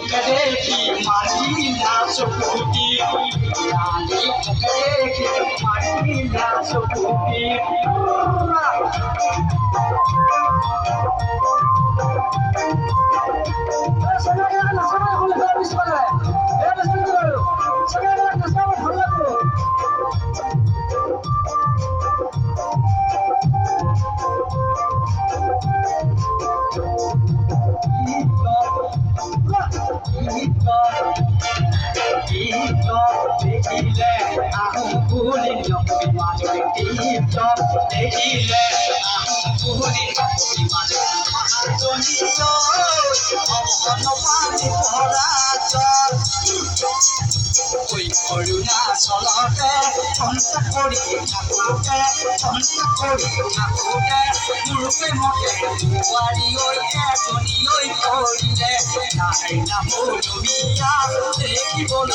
দেখি মাটি না চকুতি রানী দেখি মাটি না চকুতি দেখিলে আহোঁ বুলি নকবি মাজুলী টিপটপ দেখিলে আহোঁ বুলি নকবি মাজুলী মহাজনী পানী ভৰা ঐ অৰুণাচলতে সন্তা কৰি থাকোঁতে মোৰ প্ৰেমতে বোৱাৰী ঐ এজনী ঐ কৰিলে নাই নামলীয়া দেখিবলৈ